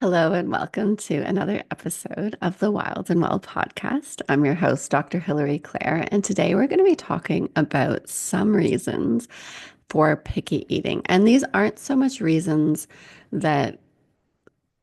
Hello and welcome to another episode of the Wild and Well podcast. I'm your host, Dr. Hilary Claire, and today we're going to be talking about some reasons for picky eating. And these aren't so much reasons that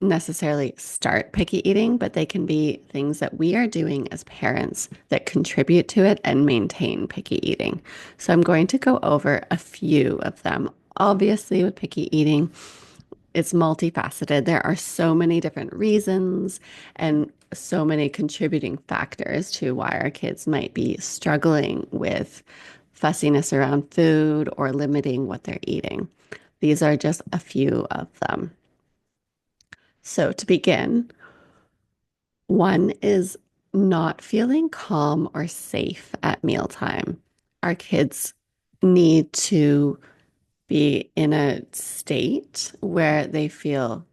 necessarily start picky eating, but they can be things that we are doing as parents that contribute to it and maintain picky eating. So I'm going to go over a few of them. Obviously, with picky eating, it's multifaceted. There are so many different reasons and so many contributing factors to why our kids might be struggling with fussiness around food or limiting what they're eating. These are just a few of them. So, to begin, one is not feeling calm or safe at mealtime. Our kids need to be in a state where they feel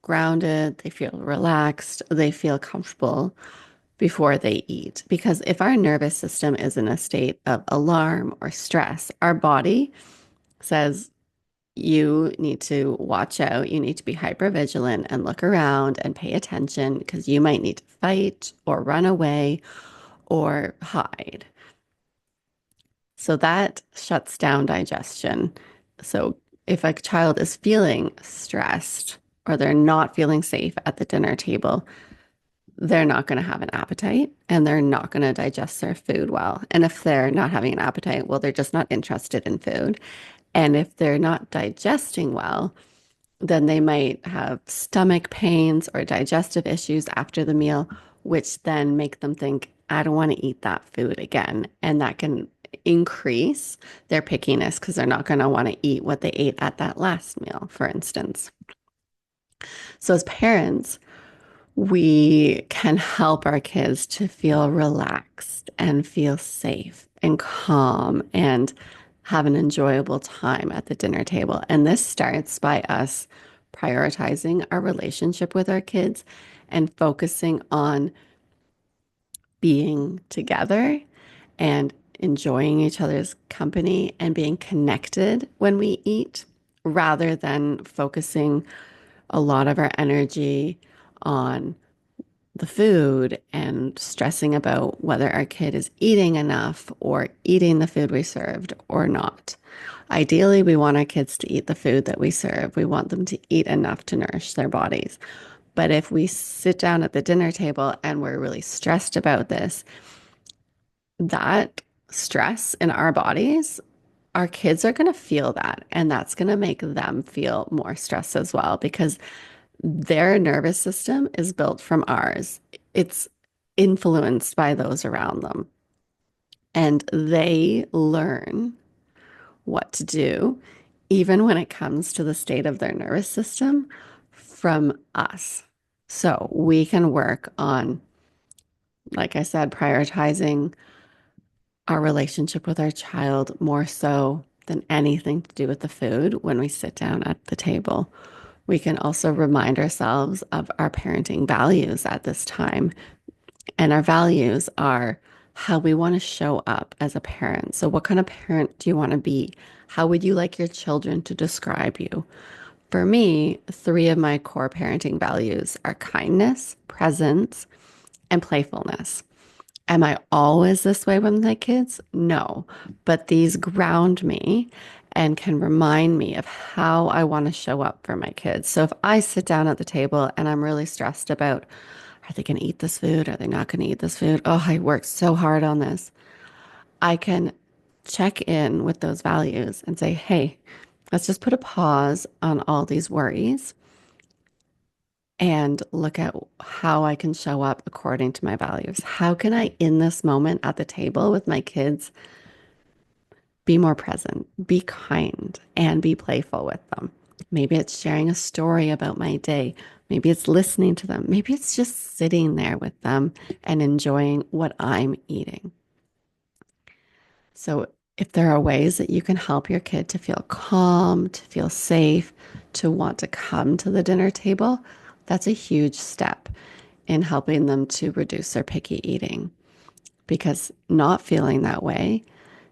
grounded, they feel relaxed, they feel comfortable before they eat. Because if our nervous system is in a state of alarm or stress, our body says, you need to watch out. You need to be hyper vigilant and look around and pay attention because you might need to fight or run away or hide. So that shuts down digestion. So if a child is feeling stressed or they're not feeling safe at the dinner table, they're not going to have an appetite and they're not going to digest their food well. And if they're not having an appetite, well, they're just not interested in food. And if they're not digesting well, then they might have stomach pains or digestive issues after the meal, which then make them think, I don't want to eat that food again. And that can increase their pickiness because they're not going to want to eat what they ate at that last meal, for instance. So, as parents, we can help our kids to feel relaxed and feel safe and calm and have an enjoyable time at the dinner table. And this starts by us prioritizing our relationship with our kids and focusing on being together and enjoying each other's company and being connected when we eat rather than focusing a lot of our energy on the food and stressing about whether our kid is eating enough or eating the food we served or not. Ideally, we want our kids to eat the food that we serve. We want them to eat enough to nourish their bodies. But if we sit down at the dinner table and we're really stressed about this, that stress in our bodies, our kids are going to feel that. And that's going to make them feel more stressed as well because their nervous system is built from ours. It's influenced by those around them. And they learn what to do, even when it comes to the state of their nervous system, from us. So we can work on, like I said, prioritizing our relationship with our child more so than anything to do with the food when we sit down at the table. We can also remind ourselves of our parenting values at this time. And our values are how we want to show up as a parent. So, what kind of parent do you want to be? How would you like your children to describe you? For me, three of my core parenting values are kindness, presence, and playfulness. Am I always this way with my kids? No, but these ground me and can remind me of how I want to show up for my kids. So if I sit down at the table and I'm really stressed about, are they going to eat this food? Are they not going to eat this food? Oh, I worked so hard on this. I can check in with those values and say, hey, let's just put a pause on all these worries and look at how I can show up according to my values. How can I, in this moment at the table with my kids, be more present, be kind, and be playful with them? Maybe it's sharing a story about my day. Maybe it's listening to them. Maybe it's just sitting there with them and enjoying what I'm eating. So, if there are ways that you can help your kid to feel calm, to feel safe, to want to come to the dinner table, that's a huge step in helping them to reduce their picky eating because not feeling that way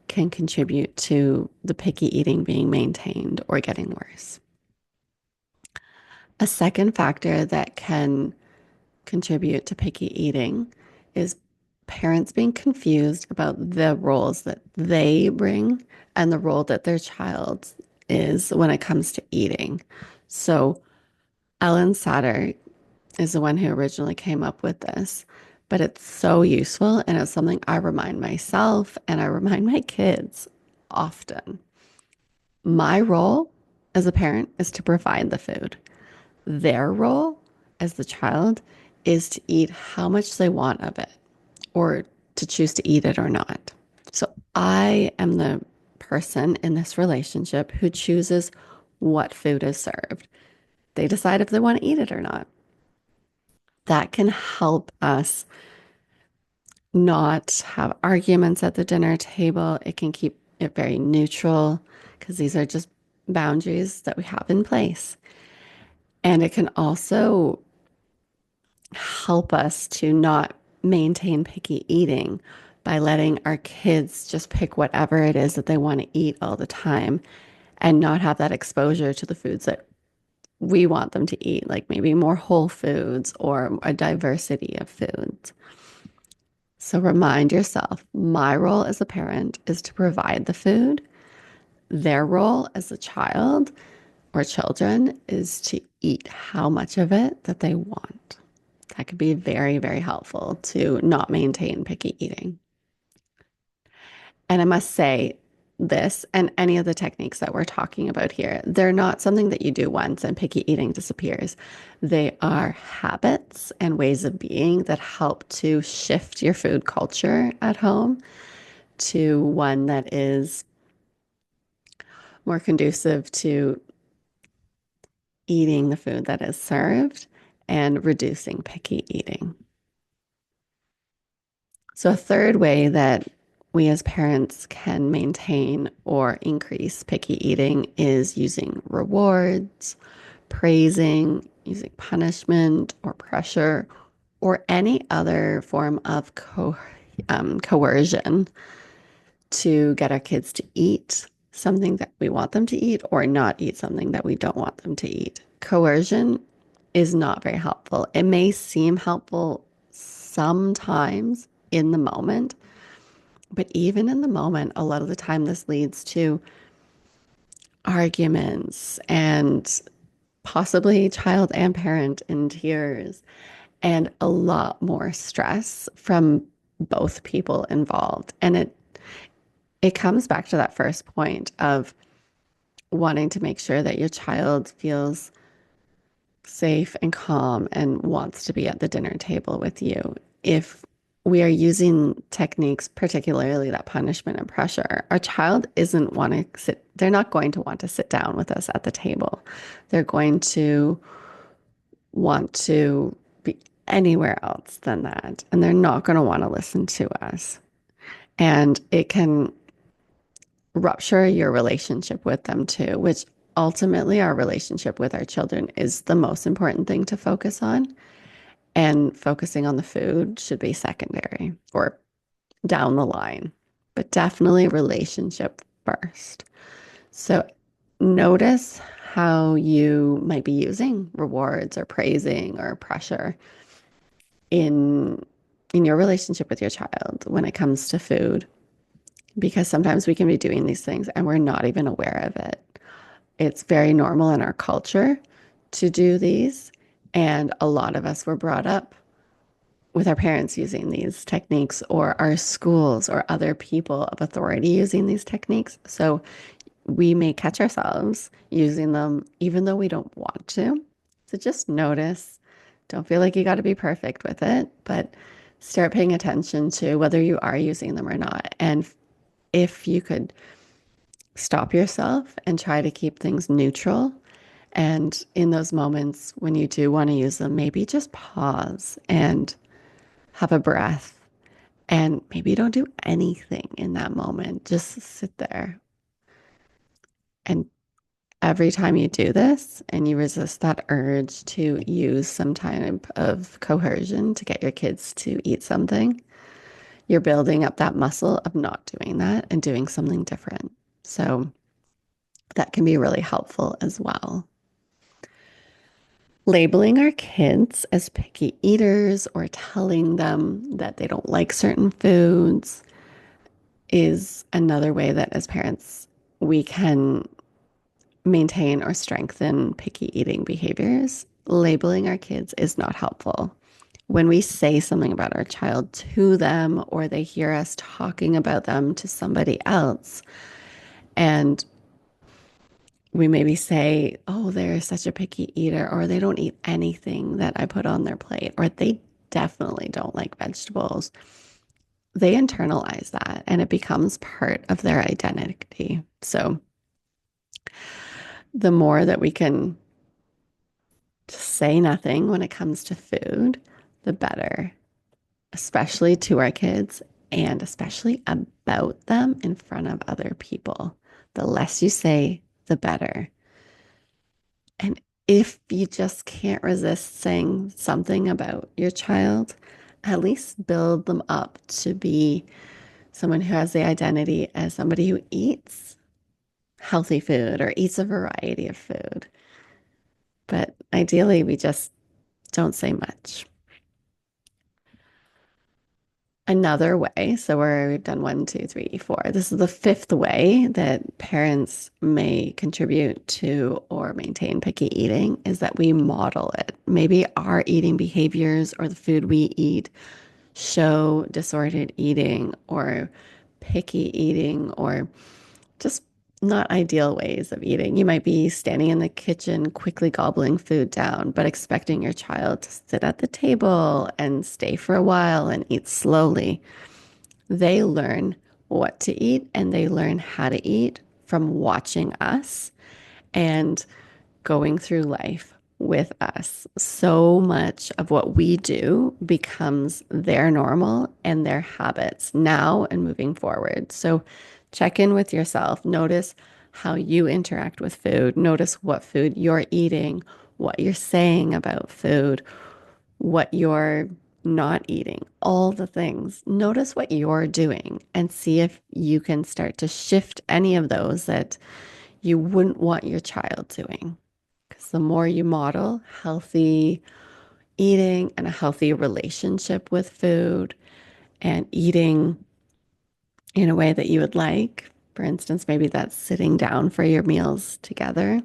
can contribute to the picky eating being maintained or getting worse. A second factor that can contribute to picky eating is parents being confused about the roles that they bring and the role that their child is when it comes to eating. So, Ellen Satter is the one who originally came up with this, but it's so useful and it's something I remind myself and I remind my kids often. My role as a parent is to provide the food. Their role as the child is to eat how much they want of it or to choose to eat it or not. So I am the person in this relationship who chooses what food is served. They decide if they want to eat it or not. That can help us not have arguments at the dinner table. It can keep it very neutral because these are just boundaries that we have in place. And it can also help us to not maintain picky eating by letting our kids just pick whatever it is that they want to eat all the time and not have that exposure to the foods that we want them to eat, like maybe more whole foods or a diversity of foods. So remind yourself, my role as a parent is to provide the food. Their role as a child or children is to eat how much of it that they want. That could be very, very helpful to not maintain picky eating. And I must say, this and any of the techniques that we're talking about here, they're not something that you do once and picky eating disappears. They are habits and ways of being that help to shift your food culture at home to one that is more conducive to eating the food that is served and reducing picky eating. So, a third way that we as parents can maintain or increase picky eating is using rewards, praising, using punishment or pressure, or any other form of coercion to get our kids to eat something that we want them to eat or not eat something that we don't want them to eat. Coercion is not very helpful. It may seem helpful sometimes in the moment, but even in the moment, a lot of the time this leads to arguments and possibly child and parent in tears and a lot more stress from both people involved. And it comes back to that first point of wanting to make sure that your child feels safe and calm and wants to be at the dinner table with you. If we are using techniques, particularly that punishment and pressure, our child isn't want to sit, they're not going to want to sit down with us at the table. They're going to want to be anywhere else than that. And they're not going to want to listen to us. And it can rupture your relationship with them too, which ultimately our relationship with our children is the most important thing to focus on. And focusing on the food should be secondary or down the line, but definitely relationship first. So notice how you might be using rewards or praising or pressure in in your relationship with your child when it comes to food, because sometimes we can be doing these things and we're not even aware of it. It's very normal in our culture to do these, and a lot of us were brought up with our parents using these techniques or our schools or other people of authority using these techniques. So we may catch ourselves using them even though we don't want to. So just notice. Don't feel like you got to be perfect with it, but start paying attention to whether you are using them or not. And if you could stop yourself and try to keep things neutral. And in those moments when you do want to use them, maybe just pause and have a breath. And maybe don't do anything in that moment. Just sit there. And every time you do this and you resist that urge to use some type of coercion to get your kids to eat something, you're building up that muscle of not doing that and doing something different. So that can be really helpful as well. Labeling our kids as picky eaters or telling them that they don't like certain foods is another way that as parents we can maintain or strengthen picky eating behaviors. Labeling our kids is not helpful. When we say something about our child to them or they hear us talking about them to somebody else, and we maybe say, oh, they're such a picky eater, or they don't eat anything that I put on their plate, or they definitely don't like vegetables. They internalize that and it becomes part of their identity. So the more that we can say nothing when it comes to food, the better, especially to our kids and especially about them in front of other people. The less you say, the better. And if you just can't resist saying something about your child, at least build them up to be someone who has the identity as somebody who eats healthy food or eats a variety of food. But ideally, we just don't say much. Another way, so we've done one, two, three, four. This is the fifth way that parents may contribute to or maintain picky eating is that we model it. Maybe our eating behaviors or the food we eat show disordered eating or picky eating or just not ideal ways of eating. You might be standing in the kitchen, quickly gobbling food down, but expecting your child to sit at the table and stay for a while and eat slowly. They learn what to eat and they learn how to eat from watching us and going through life with us. So much of what we do becomes their normal and their habits now and moving forward. So check in with yourself. Notice how you interact with food. Notice what food you're eating, what you're saying about food, what you're not eating, all the things. Notice what you're doing and see if you can start to shift any of those that you wouldn't want your child doing. Because the more you model healthy eating and a healthy relationship with food and eating in a way that you would like, for instance, maybe that's sitting down for your meals together.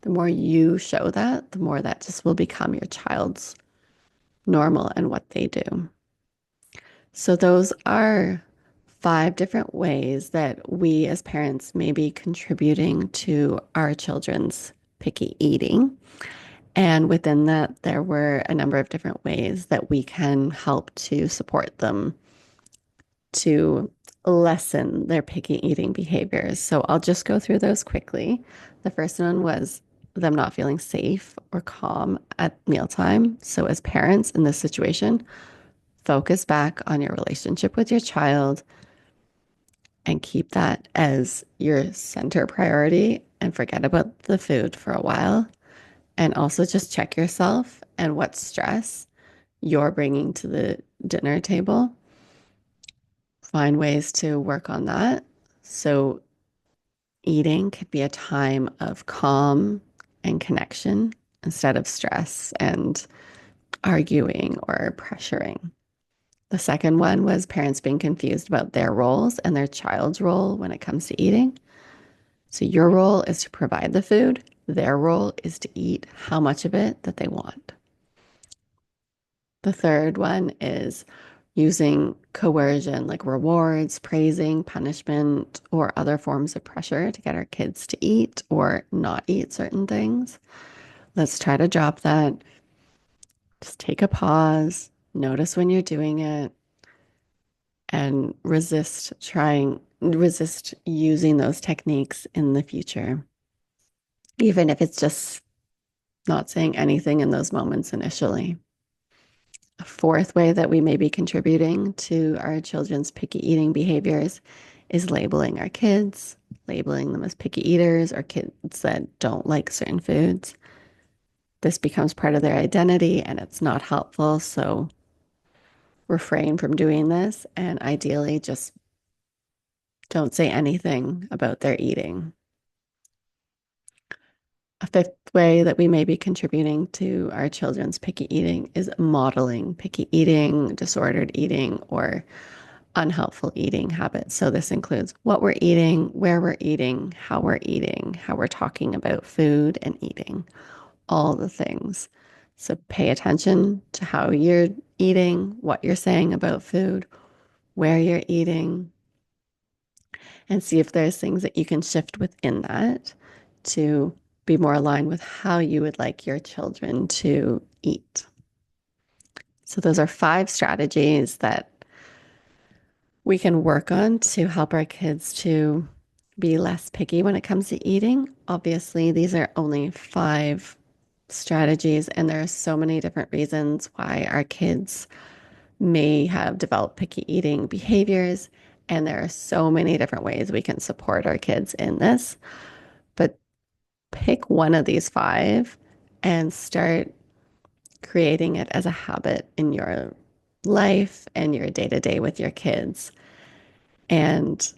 The more you show that, the more that just will become your child's normal and what they do. So, those are five different ways that we as parents may be contributing to our children's picky eating. And within that, there were a number of different ways that we can help to support them to lessen their picky eating behaviors. So I'll just go through those quickly. The first one was them not feeling safe or calm at mealtime. So, as parents in this situation, focus back on your relationship with your child and keep that as your center priority and forget about the food for a while. And also just check yourself and what stress you're bringing to the dinner table. Find ways to work on that. So, eating could be a time of calm and connection instead of stress and arguing or pressuring. The second one was parents being confused about their roles and their child's role when it comes to eating. So, your role is to provide the food, their role is to eat how much of it that they want. The third one is using coercion, like rewards, praising, punishment, or other forms of pressure to get our kids to eat or not eat certain things. Let's try to drop that. Just take a pause, notice when you're doing it, and resist using those techniques in the future, even if it's just not saying anything in those moments initially. A fourth way that we may be contributing to our children's picky eating behaviors is labeling our kids, labeling them as picky eaters or kids that don't like certain foods. This becomes part of their identity and it's not helpful. So refrain from doing this and ideally just don't say anything about their eating. A fifth way that we may be contributing to our children's picky eating is modeling picky eating, disordered eating, or unhelpful eating habits. So this includes what we're eating, where we're eating, how we're talking about food and eating, all the things. So pay attention to how you're eating, what you're saying about food, where you're eating, and see if there's things that you can shift within that to be more aligned with how you would like your children to eat. So those are 5 strategies that we can work on to help our kids to be less picky when it comes to eating. Obviously, these are only 5 strategies, and there are so many different reasons why our kids may have developed picky eating behaviors. And there are so many different ways we can support our kids in this. But pick one of these 5 and start creating it as a habit in your life and your day to day with your kids. And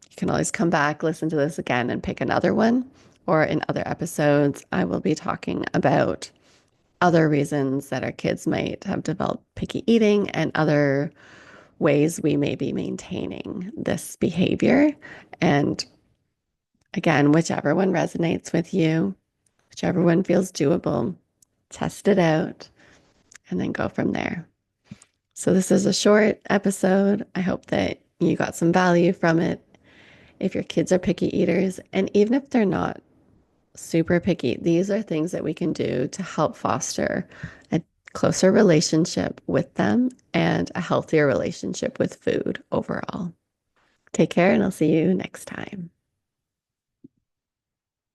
you can always come back, listen to this again, and pick another one. Or in other episodes, I will be talking about other reasons that our kids might have developed picky eating and other ways we may be maintaining this behavior. And again, whichever one resonates with you, whichever one feels doable, test it out and then go from there. So, this is a short episode. I hope that you got some value from it. If your kids are picky eaters, and even if they're not super picky, these are things that we can do to help foster a closer relationship with them and a healthier relationship with food overall. Take care, and I'll see you next time.